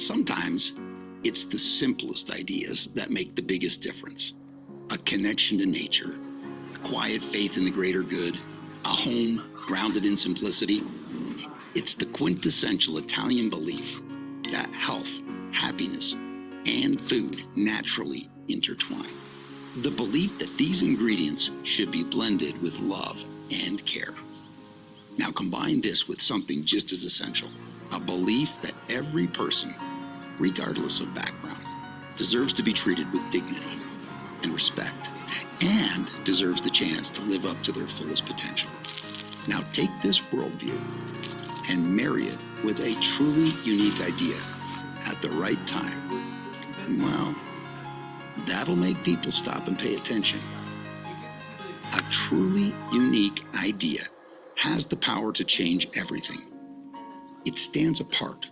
Sometimes it's the simplest ideas that make the biggest difference. A connection to nature, a quiet faith in the greater good, a home grounded in simplicity. It's the quintessential Italian belief that health, happiness, and food naturally intertwine. The belief that these ingredients should be blended with love and care. Now combine this with something just as essential, a belief that every person, regardless of background, deserves to be treated with dignity and respect, and deserves the chance to live up to their fullest potential. Now take this worldview and marry it with a truly unique idea at the right time. Well, that'll make people stop and pay attention. A truly unique idea has the power to change everything. It stands apart.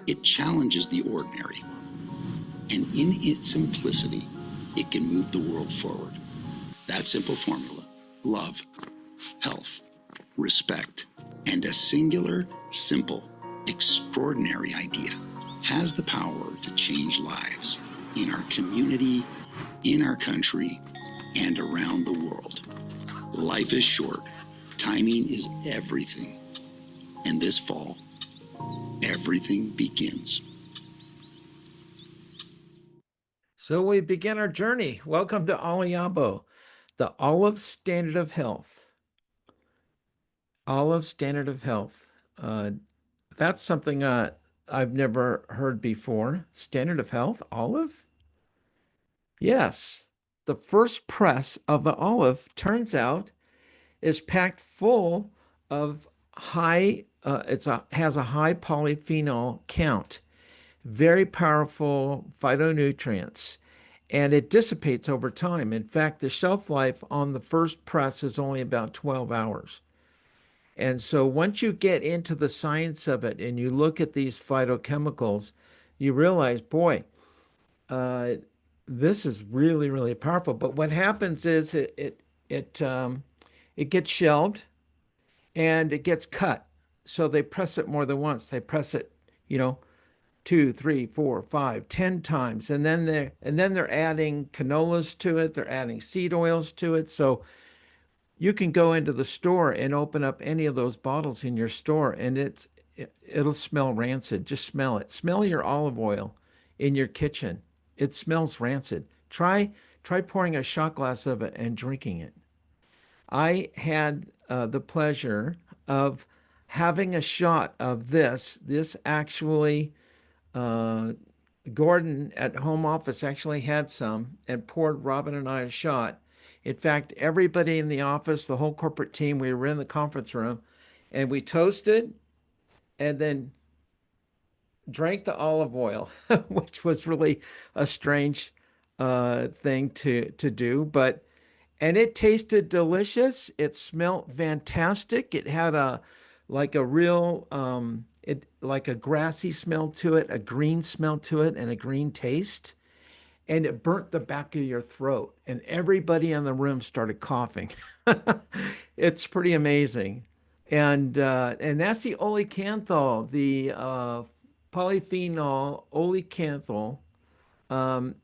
It challenges the ordinary. And in its simplicity, it can move the world forward. That simple formula, love, health, respect, and a singular, simple, extraordinary idea has the power to change lives in our community, in our country, and around the world. Life is short. Timing is everything. And this fall, everything begins. So we begin our journey. Welcome to Oliabo, the olive standard of health. Olive standard of health. That's something I've never heard before. Standard of health, olive? Yes. The first press of the olive, turns out, is packed full of has a high polyphenol count, very powerful phytonutrients, and it dissipates over time. In fact, the shelf life on the first press is only about 12 hours. And so once you get into the science of it and you look at these phytochemicals, you realize, boy, this is really, really powerful. But what happens is it gets shelved and it gets cut. So they press it more than once. They press it, 2, 3, 4, 5, 10 times. And then they're adding canolas to it. They're adding seed oils to it. So you can go into the store and open up any of those bottles in your store and it'll smell rancid. Just smell it. Smell your olive oil in your kitchen. It smells rancid. Try pouring a shot glass of it and drinking it. I had the pleasure of having a shot of this. This actually, Gordon at home office actually had some and poured Robin and I a shot. In fact, everybody in the office, the whole corporate team, we were in the conference room and we toasted and then drank the olive oil, which was really a strange thing to do. And it tasted delicious. It smelled fantastic. It had like a real, like a grassy smell to it, a green smell to it, and a green taste. And it burnt the back of your throat. And everybody in the room started coughing. It's pretty amazing. And that's the olecanthal, the polyphenol olecanthal.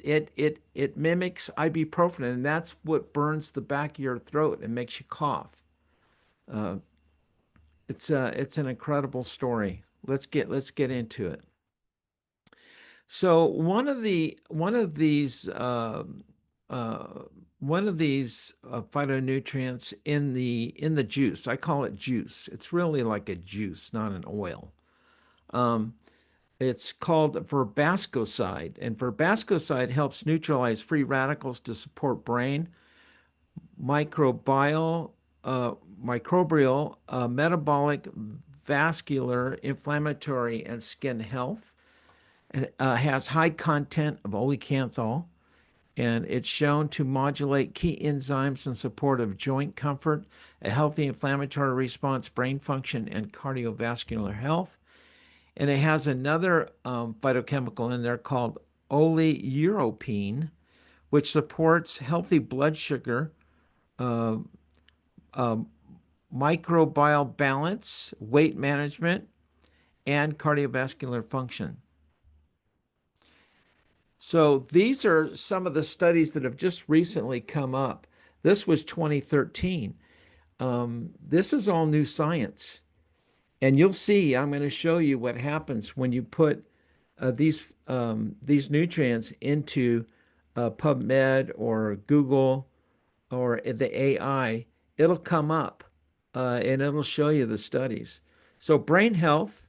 It mimics ibuprofen, and that's what burns the back of your throat and makes you cough. Uh, it's an incredible story. Let's get into it. So one of these phytonutrients in the juice, I call it juice. It's really like a juice, not an oil. It's called verbascoside, and verbascoside helps neutralize free radicals to support brain, microbial, metabolic, vascular, inflammatory, and skin health. It has high content of olecanthal, and it's shown to modulate key enzymes in support of joint comfort, a healthy inflammatory response, brain function, and cardiovascular health. And it has another phytochemical in there called oleuropein, which supports healthy blood sugar, uh, uh, microbial balance, weight management, and cardiovascular function. So these are some of the studies that have just recently come up. This was 2013. This is all new science. And you'll see, I'm going to show you what happens when you put these nutrients into PubMed or Google or the AI. It'll come up and it'll show you the studies. So brain health,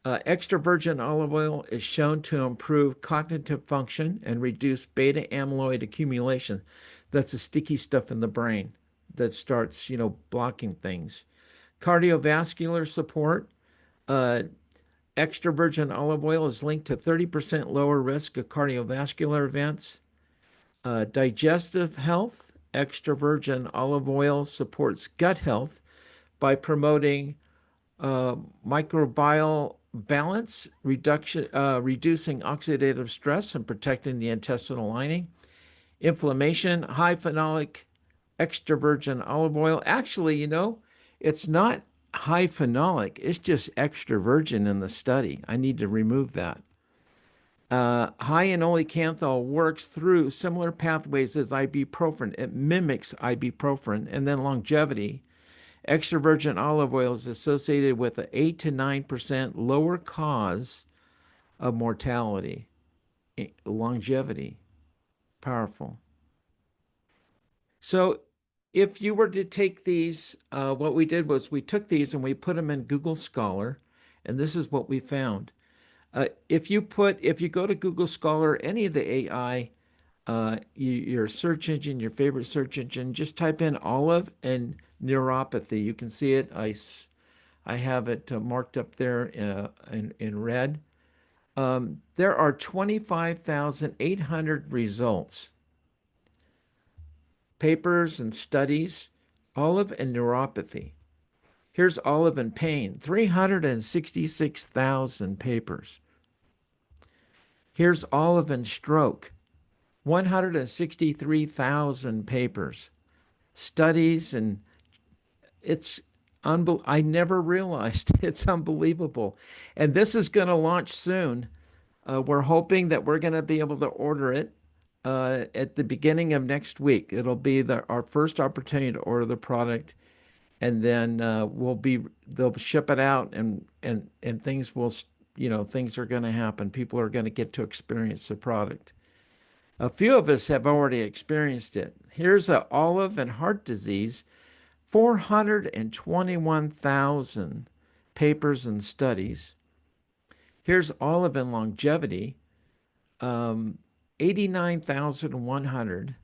extra virgin olive oil is shown to improve cognitive function and reduce beta amyloid accumulation. That's the sticky stuff in the brain that starts, blocking things. Cardiovascular support. Uh, Extra virgin olive oil is linked to 30% lower risk of cardiovascular events. Digestive health. Extra virgin olive oil supports gut health by promoting microbial balance, reducing oxidative stress, and protecting the intestinal lining. Inflammation, high phenolic extra virgin olive oil. Actually, it's not high phenolic, it's just extra virgin in the study. I need to remove that. High in olecanthal works through similar pathways as ibuprofen. It mimics ibuprofen. And then longevity. Extra virgin olive oil is associated with an 8 to 9% lower cause of mortality. Longevity. Powerful. So if you were to take these, what we did was we took these and we put them in Google Scholar, and this is what we found. If you go to Google Scholar, any of the AI, your search engine, your favorite search engine, just type in olive and neuropathy. You can see it. I have it marked up there in red. There are 25,800 results, papers and studies, olive and neuropathy. Here's olive and pain, 366,000 papers. Here's olive and stroke, 163,000 papers. Studies, and I never realized it's unbelievable. And this is going to launch soon. We're hoping that we're going to be able to order it at the beginning of next week. It'll be our first opportunity to order the product, and then they'll ship it out, and things will, things are going to happen. People are going to get to experience the product. A few of us have already experienced it. Here's an olive and heart disease, 421,000 papers and studies. Here's olive and longevity, 89,100.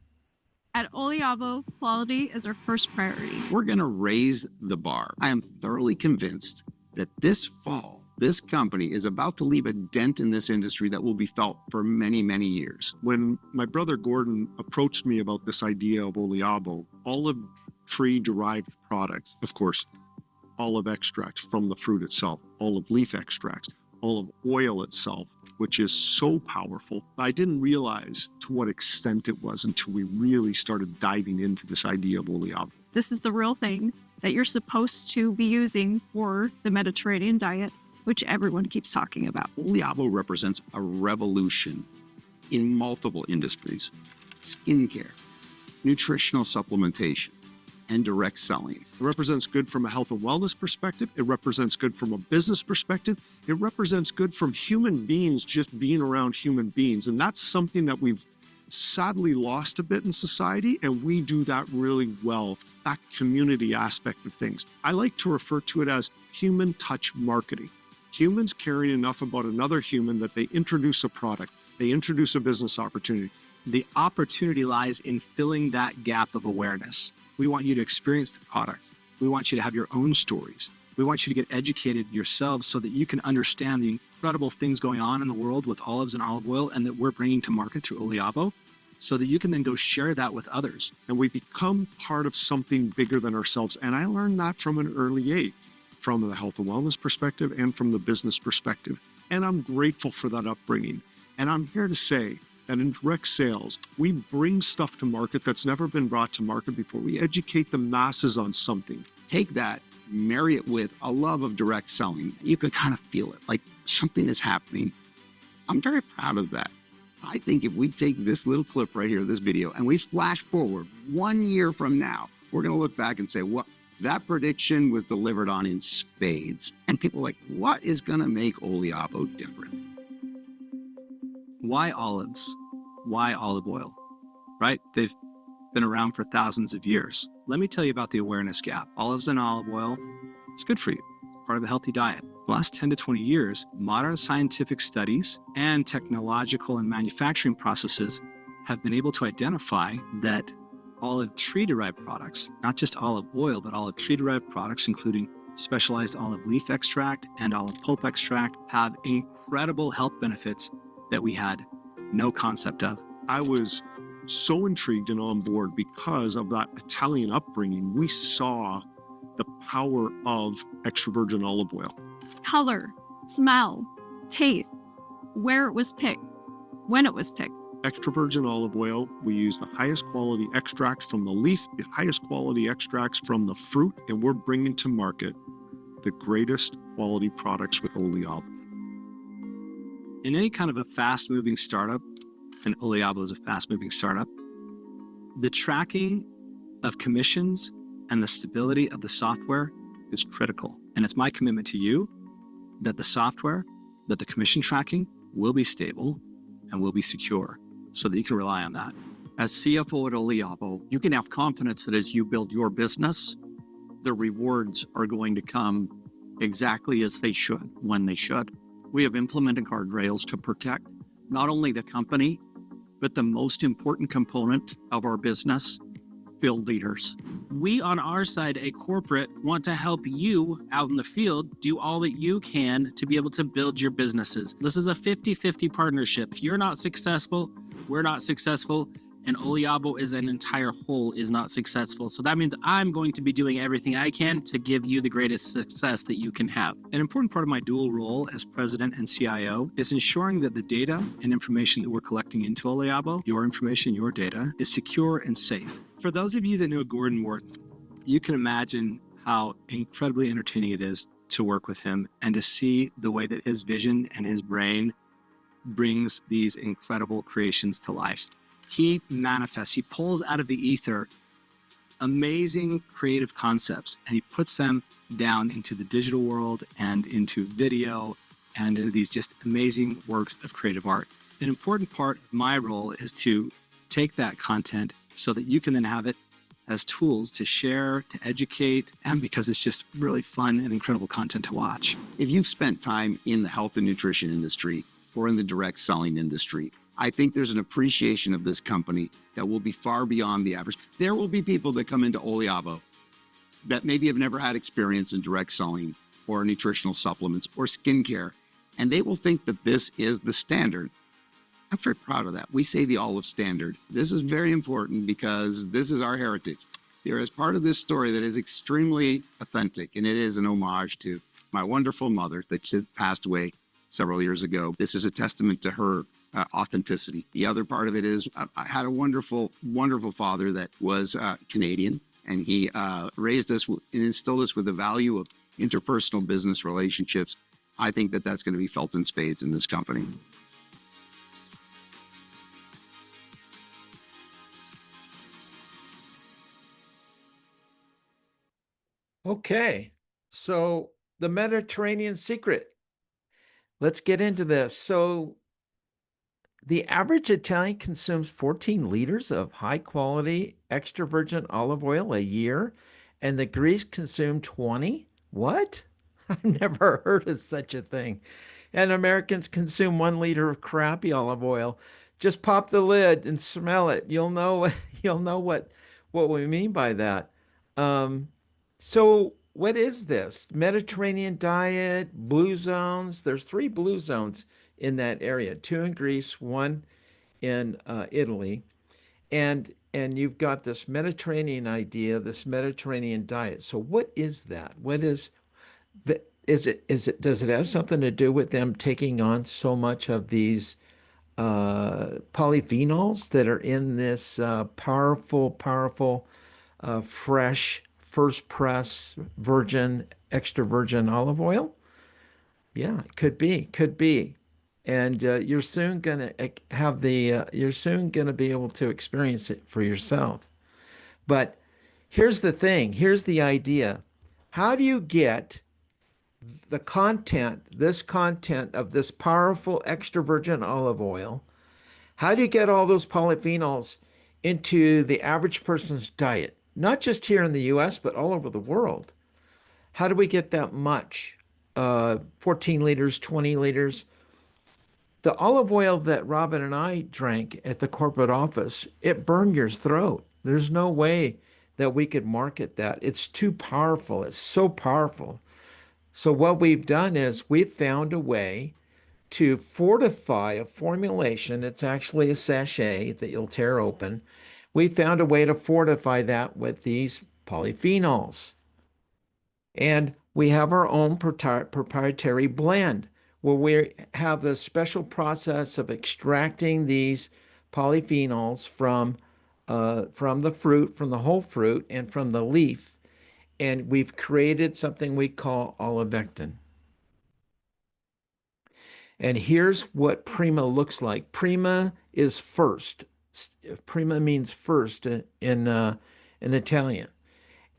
At Oliabo, quality is our first priority. We're going to raise the bar. I am thoroughly convinced that this fall, this company is about to leave a dent in this industry that will be felt for many, many years. When my brother Gordon approached me about this idea of Oliabo, olive tree-derived products, of course, olive extracts from the fruit itself, olive leaf extracts, olive oil itself, which is so powerful. I didn't realize to what extent it was until we really started diving into this idea of Oliabo. This is the real thing that you're supposed to be using for the Mediterranean diet, which everyone keeps talking about. Oliabo represents a revolution in multiple industries: skincare, nutritional supplementation, and direct selling. It represents good from a health and wellness perspective. It represents good from a business perspective. It represents good from human beings just being around human beings. And that's something that we've sadly lost a bit in society, and we do that really well, that community aspect of things. I like to refer to it as human touch marketing. Humans caring enough about another human that they introduce a product, they introduce a business opportunity. The opportunity lies in filling that gap of awareness. We want you to experience the product. We want you to have your own stories. We want you to get educated yourselves so that you can understand the incredible things going on in the world with olives and olive oil, and that we're bringing to market through Oliabo, so that you can then go share that with others. And we become part of something bigger than ourselves. And I learned that from an early age, from the health and wellness perspective and from the business perspective. And I'm grateful for that upbringing. And I'm here to say that in direct sales, we bring stuff to market that's never been brought to market before. We educate the masses on something. Take that, marry it with a love of direct selling. You can kind of feel it, like something is happening. I'm very proud of that. I think if we take this little clip right here, this video, and we flash forward 1 year from now, we're going to look back and say, what that prediction was delivered on in spades. And people are like, what is going to make Oliabo different? Why olives? Why olive oil? Right? They've been around for thousands of years. Let me tell you about the awareness gap. Olives and olive oil, it's good for you. Part of a healthy diet. The last 10 to 20 years, modern scientific studies and technological and manufacturing processes have been able to identify that olive tree-derived products, not just olive oil, but olive tree-derived products, including specialized olive leaf extract and olive pulp extract, have incredible health benefits that we had no concept of. I was so intrigued and on board because of that Italian upbringing. We saw the power of extra virgin olive oil. Color, smell, taste, where it was picked, when it was picked. Extra virgin olive oil, we use the highest quality extracts from the leaf, the highest quality extracts from the fruit, and we're bringing to market the greatest quality products with Oliabo. In any kind of a fast-moving startup, and Oliabo is a fast-moving startup, the tracking of commissions and the stability of the software is critical. And it's my commitment to you that the software, that the commission tracking will be stable and will be secure so that you can rely on that. As CFO at Oliabo, you can have confidence that as you build your business, the rewards are going to come exactly as they should, when they should. We have implemented guardrails to protect not only the company, but the most important component of our business, field leaders. We on our side, a corporate, want to help you out in the field do all that you can to be able to build your businesses. This is a 50-50 partnership. If you're not successful, we're not successful, and Oliabo as an entire whole is not successful. So that means I'm going to be doing everything I can to give you the greatest success that you can have. An important part of my dual role as president and CIO is ensuring that the data and information that we're collecting into Oliabo, your information, your data, is secure and safe. For those of you that know Gordon Morton, you can imagine how incredibly entertaining it is to work with him and to see the way that his vision and his brain brings these incredible creations to life. He manifests, he pulls out of the ether amazing creative concepts, and he puts them down into the digital world and into video and into these just amazing works of creative art. An important part of my role is to take that content so that you can then have it as tools to share, to educate, and because it's just really fun and incredible content to watch. If you've spent time in the health and nutrition industry or in the direct selling industry, I think there's an appreciation of this company that will be far beyond the average. There will be people that come into Oliabo that maybe have never had experience in direct selling or nutritional supplements or skincare, and they will think that this is the standard. I'm very proud of that. We say the olive standard. This is very important because this is our heritage. There is part of this story that is extremely authentic, and it is an homage to my wonderful mother that passed away several years ago. This is a testament to her authenticity. The other part of it is I had a wonderful, wonderful father that was Canadian, and he raised us and instilled us with the value of interpersonal business relationships. I think that that's going to be felt in spades in this company. Okay, so the Mediterranean secret. Let's get into this. So the average Italian consumes 14 liters of high quality extra virgin olive oil a year, and the Greeks consume 20? What? I've never heard of such a thing. And Americans consume 1 liter of crappy olive oil. Just pop the lid and smell it. You'll know what we mean by that. So what is this? Mediterranean diet, blue zones. There's 3 blue zones in that area, 2 in Greece, 1 in Italy. And you've got this Mediterranean idea, this Mediterranean diet. So what is that? What is the, is it, does it have something to do with them taking on so much of these polyphenols that are in this powerful, fresh, first press, virgin, extra virgin olive oil? Yeah, it could be. and you're soon going to have you're soon going to be able to experience it for yourself. But here's the thing, here's the idea. How do you get this content of this powerful extra virgin olive oil? How do you get all those polyphenols into the average person's diet? Not just here in the US, but all over the world. How do we get that much? 14 liters, 20 liters. The olive oil that Robin and I drank at the corporate office, it burned your throat. There's no way that we could market that. It's too powerful. It's so powerful. So what we've done is we've found a way to fortify a formulation. It's actually a sachet that you'll tear open. We found a way to fortify that with these polyphenols. And we have our own proprietary blend where we have the special process of extracting these polyphenols from the fruit, from the whole fruit, and from the leaf. And we've created something we call olivectin. And here's what prima looks like. Prima is first. Prima means first in Italian.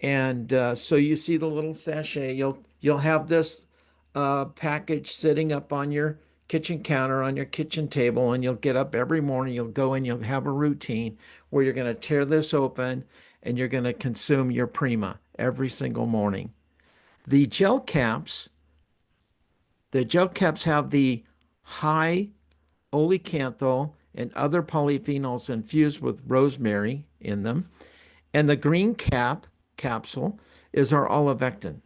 And so you see the little sachet. You'll have this package sitting up on your kitchen counter, on your kitchen table, and you'll get up every morning. You'll go and you'll have a routine where you're going to tear this open and you're going to consume your Prima every single morning. The gel caps have the high olecanthal and other polyphenols infused with rosemary in them. And the green capsule is our olivectin.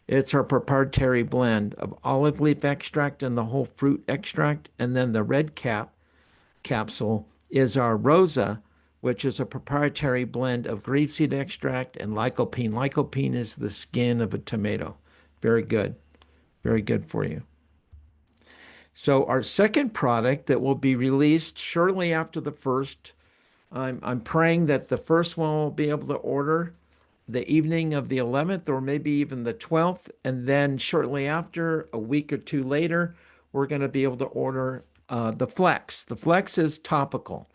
It's our proprietary blend of olive leaf extract and the whole fruit extract. And then the red capsule is our rosa, which is a proprietary blend of grapeseed extract and lycopene. Lycopene is the skin of a tomato. Very good. Very good for you. So our second product that will be released shortly after the first, I'm praying that the first one will be able to order the evening of the 11th or maybe even the 12th. And then shortly after, a week or two later, we're going to be able to order the Flex. The Flex is topical.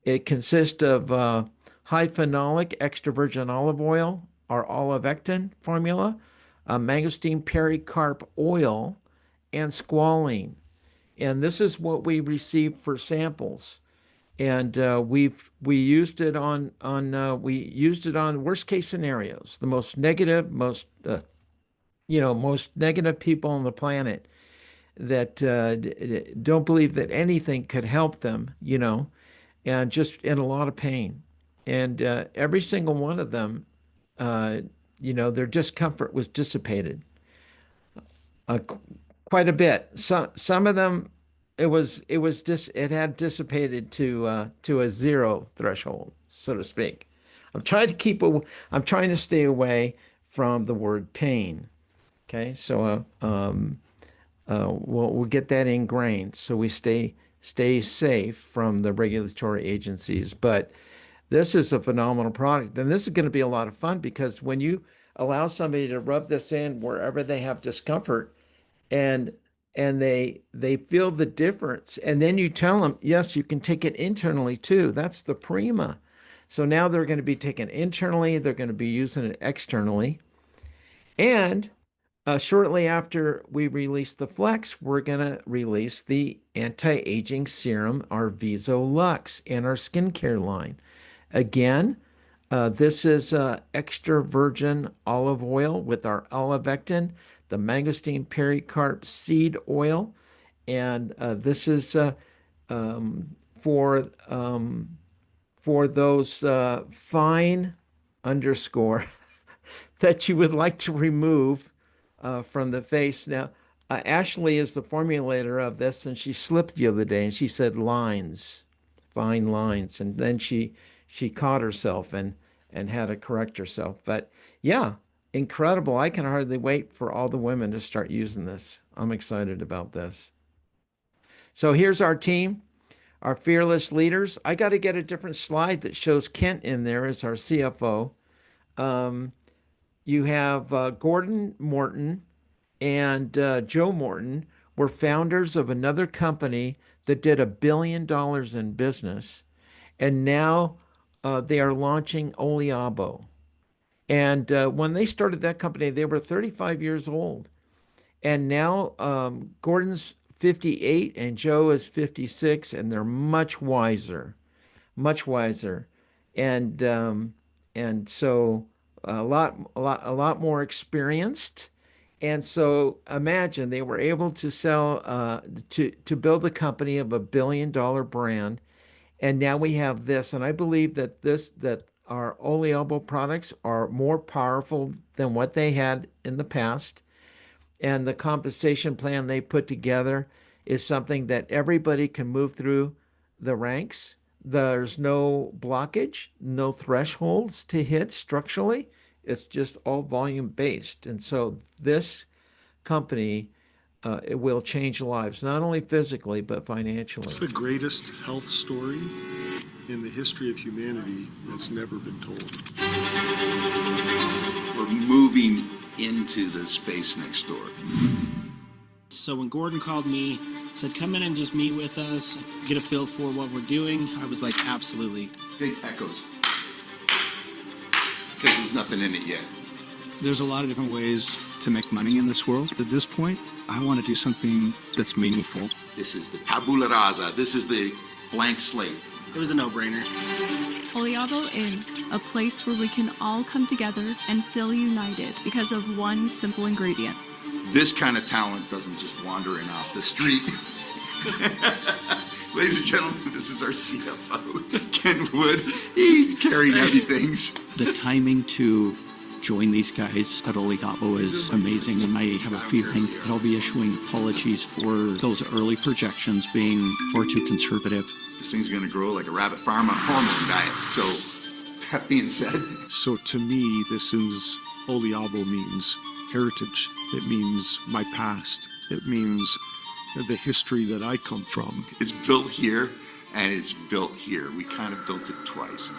It consists of high phenolic extra virgin olive oil, our olivectin formula, mangosteen pericarp oil, and squalene. And this is what we received for samples. And we used it on worst case scenarios, the most negative, most negative people on the planet that don't believe that anything could help them, and just in a lot of pain. And every single one of them, their discomfort was dissipated quite a bit. Some of them, it had dissipated to a zero threshold, so to speak. I'm trying to stay away from the word pain. Okay, so we'll get that ingrained so we stay safe from the regulatory agencies. But this is a phenomenal product, and this is going to be a lot of fun because when you allow somebody to rub this in wherever they have discomfort, and they feel the difference, and then you tell them, yes, you can take it internally too. That's the Prima. So now they're going to be taken internally, they're going to be using it externally. And shortly after we release the Flex, we're going to release the anti-aging serum, our Viso Lux, and our skincare line. Again, this is extra virgin olive oil with our olivectin, the mangosteen pericarp seed oil, and this is for those fine underscore that you would like to remove from the face. Now, Ashley is the formulator of this, and she slipped the other day, and she said lines, fine lines, and then she caught herself and had to correct herself. But yeah, incredible. I can hardly wait for all the women to start using this. I'm excited about this. So here's our team, our fearless leaders. I got to get a different slide that shows Kent in there as our CFO. You have Gordon Morton and Joe Morton were founders of another company that did $1 billion in business, and now they are launching Oliabo. And when they started that company, they were 35 years old. And now Gordon's 58 and Joe is 56, and they're much wiser, much wiser. And so a lot more experienced. And so imagine they were able to sell to build a company of $1 billion brand. And now we have this, and I believe that our Oliabo products are more powerful than what they had in the past. And the compensation plan they put together is something that everybody can move through the ranks. There's no blockage, no thresholds to hit structurally. It's just all volume based. And so this company, it will change lives, not only physically, but financially. It's the greatest health story in the history of humanity that's never been told. We're moving into the space next door. So when Gordon called me, said, come in and just meet with us, get a feel for what we're doing, I was like, absolutely. Big echoes. Because there's nothing in it yet. There's a lot of different ways to make money in this world. At this point, I want to do something that's meaningful. This is the tabula rasa. This is the blank slate. It was a no-brainer. Oliabo is a place where we can all come together and feel united because of one simple ingredient. This kind of talent doesn't just wander in off the street. Ladies and gentlemen, this is our CFO, Ken Wood. He's carrying heavy things. The timing to join these guys at Oliabo is amazing, and I have a feeling that I'll be issuing apologies for those early projections being far too conservative. This thing's going to grow like a rabbit farm on a hormone diet. So, that being said, So to me, this is Oliabo means heritage. It means my past. It means the history that I come from. it's built here and it's built here. We kind of built it twice.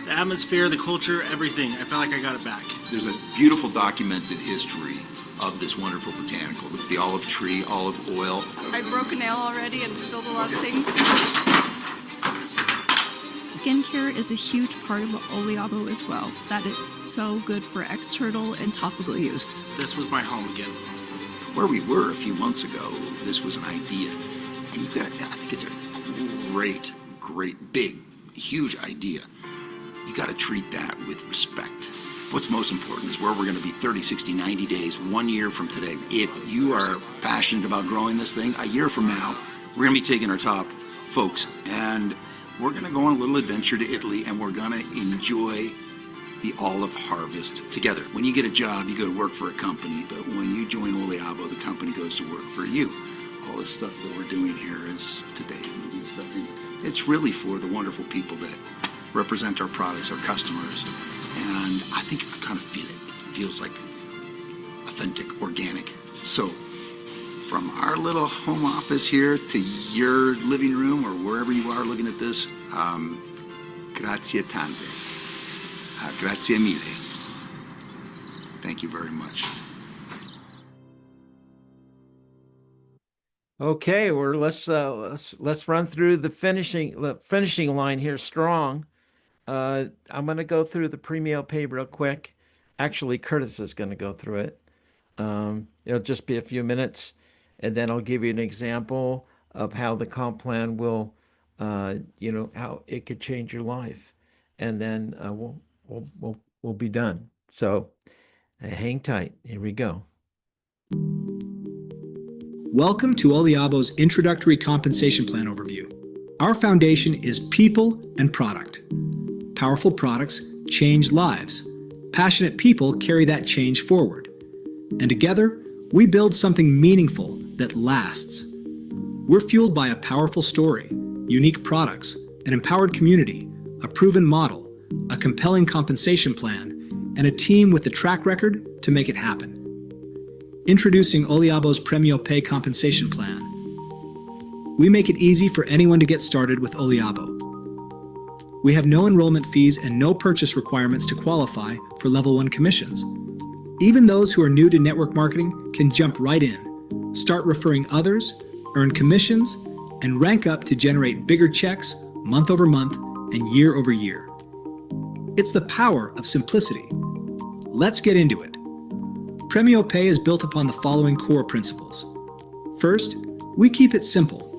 The atmosphere, the culture, everything. I felt like I got it back. There's a beautiful documented history of this wonderful botanical with the olive tree, olive oil. I broke a nail already and spilled a lot of things. Skincare is a huge part of Oliabo as well. That is so good for external and topical use. This was my home again. Where we were a few months ago, this was an idea. And I think it's a great, big, huge idea. You got to treat that with respect. What's most important is where we're going to be 30, 60, 90 days, 1 year from today. If you are passionate about growing this thing, a year from now, we're going to be taking our top folks and we're going to go on a little adventure to Italy and we're going to enjoy the olive harvest together. When you get a job, you go to work for a company, but when you join Oliabo, the company goes to work for you. All this stuff that we're doing here is today, moving stuff in. It's really for the wonderful people that represent our products, our customers, and I think you can kind of feel it. It feels like authentic, organic. So from our little home office here to your living room or wherever you are looking at this, grazie tante. Grazie mille. Thank you very much. Okay, let's run through the finishing line here strong. I'm going to go through the premium pay real quick. Actually, Curtis is going to go through it. It'll just be a few minutes, and then I'll give you an example of how the comp plan will, how it could change your life, and then we'll be done. So hang tight. Here we go. Welcome to Oliabo's Introductory Compensation Plan Overview. Our foundation is people and product. Powerful products change lives. Passionate people carry that change forward. And together, we build something meaningful that lasts. We're fueled by a powerful story, unique products, an empowered community, a proven model, a compelling compensation plan, and a team with the track record to make it happen. Introducing Oliabo's Premio Pay Compensation Plan. We make it easy for anyone to get started with Oliabo. We have no enrollment fees and no purchase requirements to qualify for Level 1 commissions. Even those who are new to network marketing can jump right in. start referring others, earn commissions, and rank up to generate bigger checks month over month and year over year. It's the power of simplicity. Let's get into it. Premio Pay is built upon the following core principles. First, we keep it simple.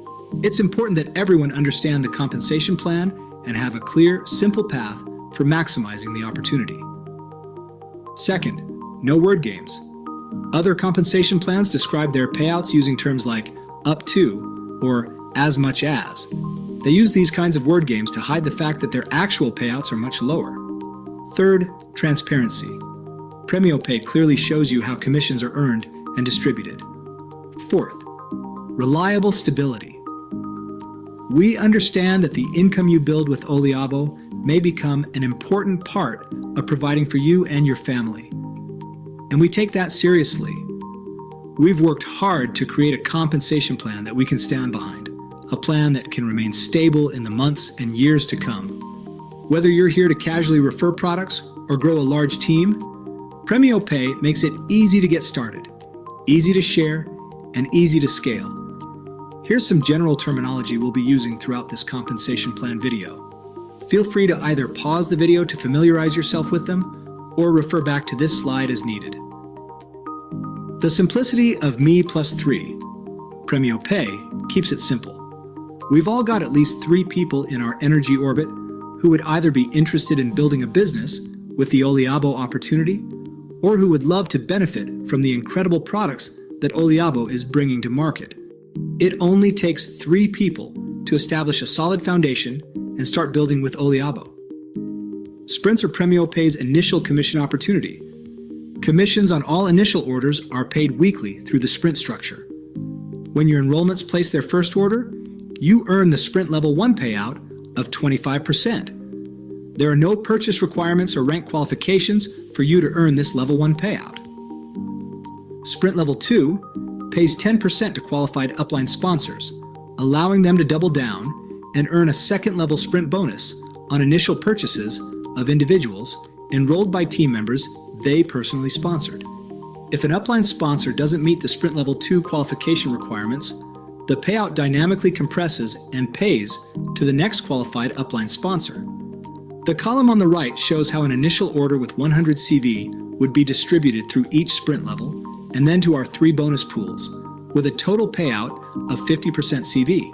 It's important that everyone understand the compensation plan and have a clear, simple path for maximizing the opportunity. Second, no word games. Other compensation plans describe their payouts using terms like up to or as much as. They use these kinds of word games to hide the fact that their actual payouts are much lower. Third, transparency. Premio Pay clearly shows you how commissions are earned and distributed. Fourth, reliable stability. We understand that the income you build with Oliabo may become an important part of providing for you and your family. And we take that seriously. We've worked hard to create a compensation plan that we can stand behind, a plan that can remain stable in the months and years to come. Whether you're here to casually refer products or grow a large team, Premio Pay makes it easy to get started, easy to share, and easy to scale. Here's some general terminology we'll be using throughout this compensation plan video. Feel free to either pause the video to familiarize yourself with them or refer back to this slide as needed. The simplicity of me plus 3. Premio Pay keeps it simple. We've all got at least 3 people in our energy orbit who would either be interested in building a business with the Oliabo opportunity or who would love to benefit from the incredible products that Oliabo is bringing to market. It only takes 3 people to establish a solid foundation and start building with Oliabo. Sprints are Premio Pay's initial commission opportunity. Commissions on all initial orders are paid weekly through the sprint structure. When your enrollments place their first order, you earn the Sprint Level 1 payout of 25%. There are no purchase requirements or rank qualifications for you to earn this Level 1 payout. Sprint Level 2 pays 10% to qualified upline sponsors, allowing them to double down and earn a second-level sprint bonus on initial purchases of individuals enrolled by team members they personally sponsored. If an upline sponsor doesn't meet the Sprint Level 2 qualification requirements, the payout dynamically compresses and pays to the next qualified upline sponsor. The column on the right shows how an initial order with 100 CV would be distributed through each sprint level and then to our 3 bonus pools, with a total payout of 50% CV.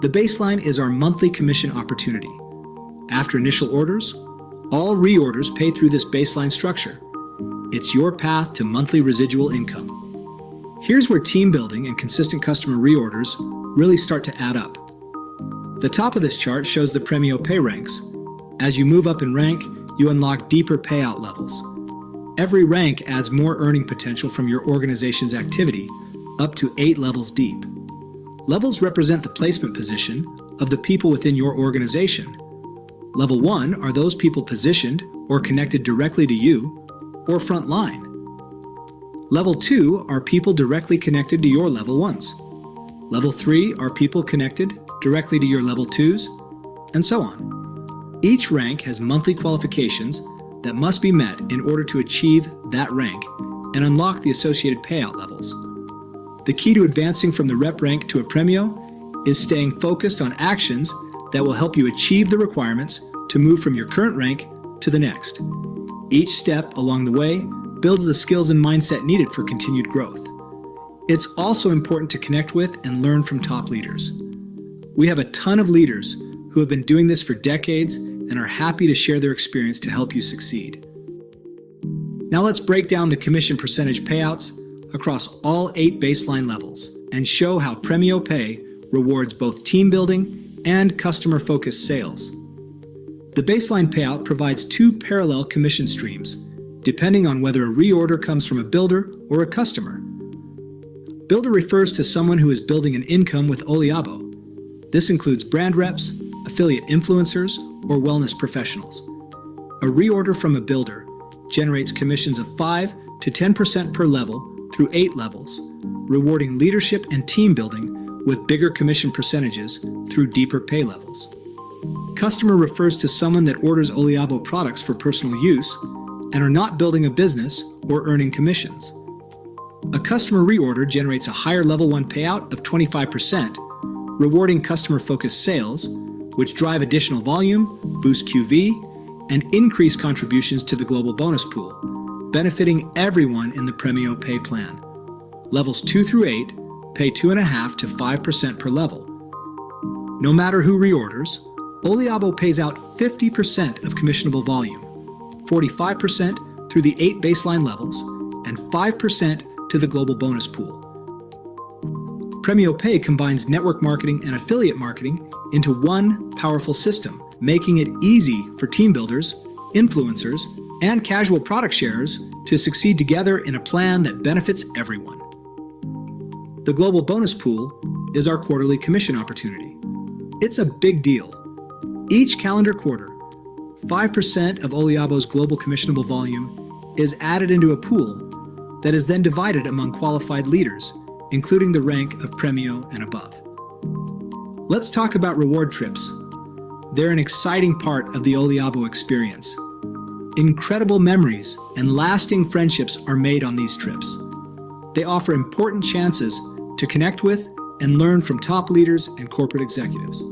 The baseline is our monthly commission opportunity. After initial orders, all reorders pay through this baseline structure. It's your path to monthly residual income. Here's where team building and consistent customer reorders really start to add up. The top of this chart shows the Premio Pay ranks. As you move up in rank, you unlock deeper payout levels. Every rank adds more earning potential from your organization's activity, up to 8 levels deep. Levels represent the placement position of the people within your organization. Level 1 are those people positioned or connected directly to you or front line. Level 2 are people directly connected to your Level 1s. Level 3 are people connected directly to your Level 2s, and so on. Each rank has monthly qualifications that must be met in order to achieve that rank and unlock the associated payout levels. The key to advancing from the rep rank to a Premio is staying focused on actions that will help you achieve the requirements to move from your current rank to the next. Each step along the way builds the skills and mindset needed for continued growth. It's also important to connect with and learn from top leaders. We have a ton of leaders who have been doing this for decades and are happy to share their experience to help you succeed. Now let's break down the commission percentage payouts across all 8 baseline levels and show how Premio Pay rewards both team building and customer-focused sales. The baseline payout provides 2 parallel commission streams, depending on whether a reorder comes from a builder or a customer. Builder refers to someone who is building an income with Oliabo. This includes brand reps, affiliate influencers, or wellness professionals. A reorder from a builder generates commissions of 5 to 10% per level through 8 levels, rewarding leadership and team building with bigger commission percentages through deeper pay levels. Customer refers to someone that orders Oliabo products for personal use and are not building a business or earning commissions. A customer reorder generates a higher level 1 payout of 25%, rewarding customer-focused sales, which drive additional volume, boost QV, and increase contributions to the global bonus pool, benefiting everyone in the Premio Pay plan. Levels 2 through 8 pay 2.5% to 5% per level. No matter who reorders, Oliabo pays out 50% of commissionable volume, 45% through the 8 baseline levels, and 5% to the global bonus pool. Premio Pay combines network marketing and affiliate marketing into one powerful system, making it easy for team builders, influencers, and casual product sharers to succeed together in a plan that benefits everyone. The global bonus pool is our quarterly commission opportunity. It's a big deal. Each calendar quarter, 5% of Oliabo's global commissionable volume is added into a pool that is then divided among qualified leaders, including the rank of Premio and above. Let's talk about reward trips. They're an exciting part of the Oliabo experience. Incredible memories and lasting friendships are made on these trips. They offer important chances to connect with and learn from top leaders and corporate executives.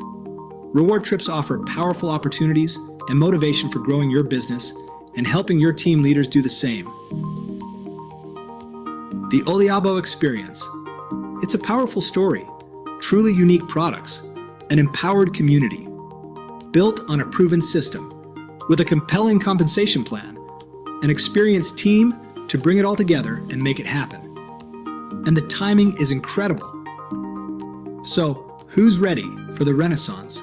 Reward trips offer powerful opportunities and motivation for growing your business and helping your team leaders do the same. The Oliabo experience. It's a powerful story, truly unique products, an empowered community, built on a proven system, with a compelling compensation plan, an experienced team to bring it all together and make it happen. And the timing is incredible. So, who's ready for the Renaissance?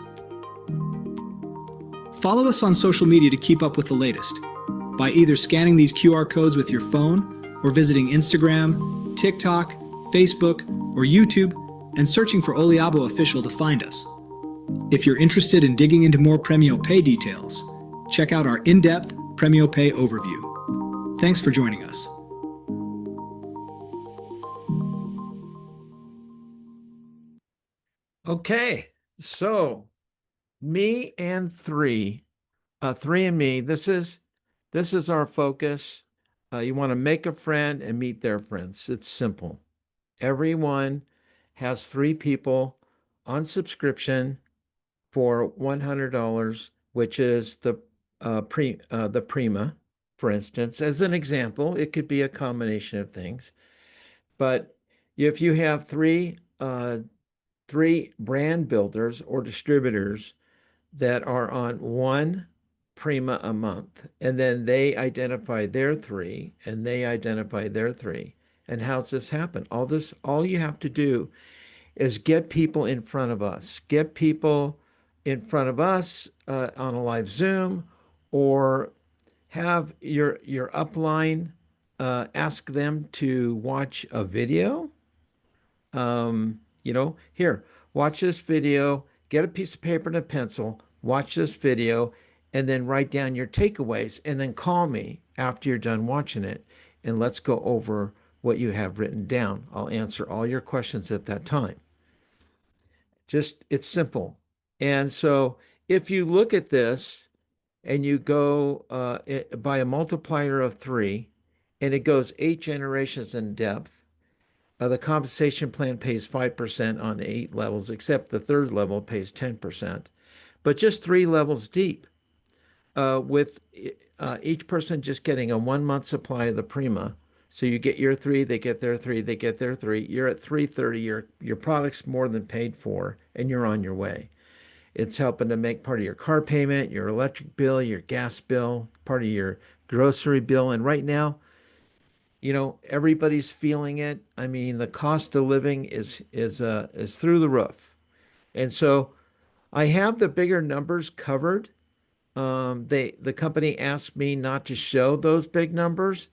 Follow us on social media to keep up with the latest by either scanning these QR codes with your phone or visiting Instagram, TikTok, Facebook, or YouTube and searching for Oliabo Official to find us. If you're interested in digging into more Premio Pay details, check out our in-depth Premio Pay overview. Thanks for joining us. Okay, so me and three and me. This is our focus. You want to make a friend and meet their friends. It's simple. Everyone has 3 people on subscription for $100, which is the Prima, for instance. As an example, it could be a combination of things. But if you have three brand builders or distributors that are on one Prima a month, and then they identify their 3, and they identify their 3. And how's this happen? All you have to do is get people in front of us. Get people in front of us on a live Zoom, or have your upline ask them to watch a video. Here, watch this video, get a piece of paper and a pencil, watch this video, and then write down your takeaways, and then call me after you're done watching it, and let's go over what you have written down. I'll answer all your questions at that time. It's simple. And so if you look at this and you go by a multiplier of 3, and it goes 8 generations in depth, the compensation plan pays 5% on 8 levels, except the 3rd level pays 10%. But just 3 levels deep, with each person just getting a 1-month supply of the Prima. So you get your 3, they get their 3, they get their 3. You're at 330. Your product's more than paid for, and you're on your way. It's helping to make part of your car payment, your electric bill, your gas bill, part of your grocery bill. And right now, everybody's feeling it. I mean, the cost of living is through the roof. And so I have the bigger numbers covered. The company asked me not to show those big numbers,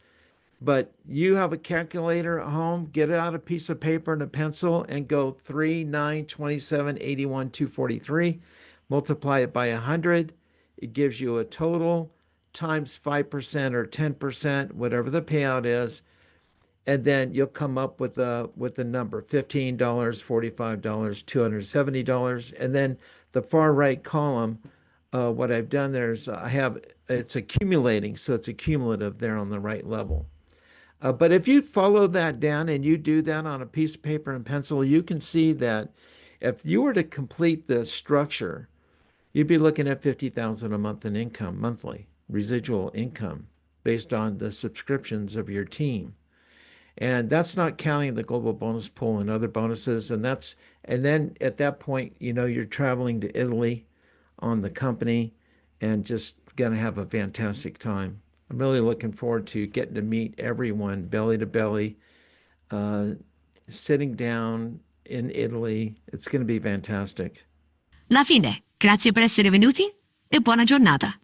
but you have a calculator at home, get out a piece of paper and a pencil and go 3, 9, 27, 81, 243, multiply it by 100. It gives you a total times 5% or 10%, whatever the payout is. And then you'll come up with the number, $15, $45, $270. And then the far right column, what I've done there is it's accumulating, so it's accumulative there on the right level. But if you follow that down and you do that on a piece of paper and pencil, you can see that if you were to complete this structure, you'd be looking at 50,000 a month in income, monthly residual income based on the subscriptions of your team. And that's not counting the global bonus pool and other bonuses. And then at that point, you're traveling to Italy on the company and just going to have a fantastic time. I'm really looking forward to getting to meet everyone belly to belly, sitting down in Italy. It's going to be fantastic. La fine. Grazie per essere venuti e buona giornata.